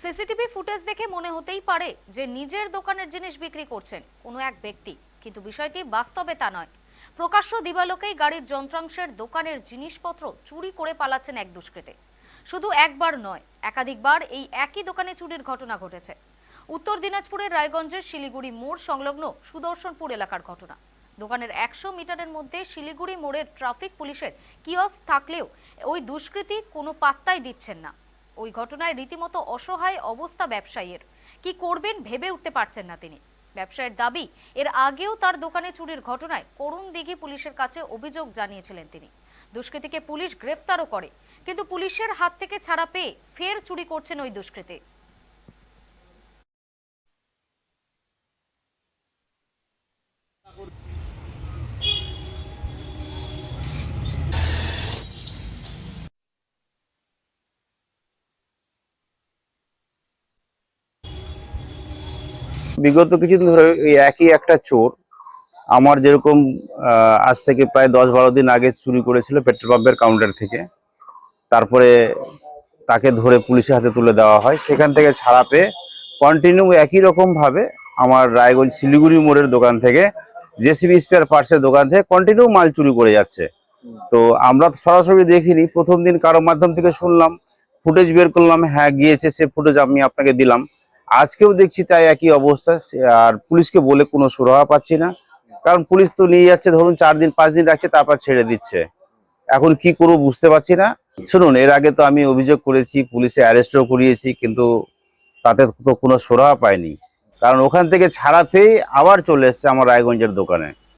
CCTV footage দেখে মনে হতেই পারে যে নিজের দোকানের জিনিস বিক্রি করছেন কোনো এক ব্যক্তি, কিন্তু বিষয়টি বাস্তবে তা নয়। প্রকাশ্য দিবালোকেই গাড়ির যন্ত্রাংশের দোকানের জিনিসপত্র চুরি করে পালাচ্ছেন এক দুষ্কৃতী। শুধু একবার নয়, একাধিকবার এই একই দোকানে চুরির ঘটনা ঘটেছে। উত্তর দিনাজপুরের রায়গঞ্জের শিলিগুড়ি মোড় সংলগ্ন সুদর্শনপুর এলাকার ঘটনা। দোকানের 100 মিটারের মধ্যে শিলিগুড়ি মোড়ের ট্রাফিক পুলিশের কিয়স্ক থাকলেও ওই দুষ্কৃতী কোনো পাত্তাই দিচ্ছেন না। ওই ঘটনায় রীতিমতো অসহায় অবস্থা ব্যবসায়ীর। কি করবেন ভেবে উঠতে পারছেন না তিনি। ব্যবসায়ীর দাবি, এর আগেও তার দোকানে চুরির ঘটনায় করুণদিঘি পুলিশের কাছে অভিযোগ জানিয়েছিলেন তিনি। দুষ্কৃতীকে পুলিশ গ্রেফতারও করে, কিন্তু পুলিশের হাত থেকে ছাড়া পেয়ে ফের চুরি করছেন ওই দুষ্কৃতী। বিগত কিছুদিন ধরে এই একই একটা চোর আমার যেরকম আজ থেকে প্রায় 10-12 দিন আগে চুরি করেছিল পেট্রোল পাম্পের কাউন্টার থেকে। তারপরে তাকে ধরে পুলিশের হাতে তুলে দেওয়া হয়। সেখান থেকে ছাড়া পেয়ে কন্টিনিউ একই রকম ভাবে আমার রায়গঞ্জ শিলিগুড়ি মোড়ের দোকান থেকে, জেসিবি স্পেয়ার পার্টসের দোকান থেকে কন্টিনিউ মাল চুরি করে যাচ্ছে। তো আমরা সরাসরি দেখিনি, প্রথম দিন কারো মাধ্যম থেকে শুনলাম, ফুটেজ বের করলাম, হ্যাঁ গিয়েছে, সে ফুটেজ আমি আপনাকে দিলাম। আজকেও দেখছি তাই একই অবস্থা। আর পুলিশকে বলে কোনো সুরাহা পাচ্ছি না, কারণ পুলিশ তো নিয়ে যাচ্ছে, ধরুন 4 দিন 5 দিন রাখছে, তারপর ছেড়ে দিচ্ছে। এখন কি করবো বুঝতে পারছি না। শুনুন, এর আগে তো আমি অভিযোগ করেছি, পুলিশে অ্যারেস্টও করিয়েছি, কিন্তু তাতে তো কোনো সুরাহা পাইনি। কারণ ওখান থেকে ছাড়া পেয়ে আবার চলে এসছে আমার রায়গঞ্জের দোকানে।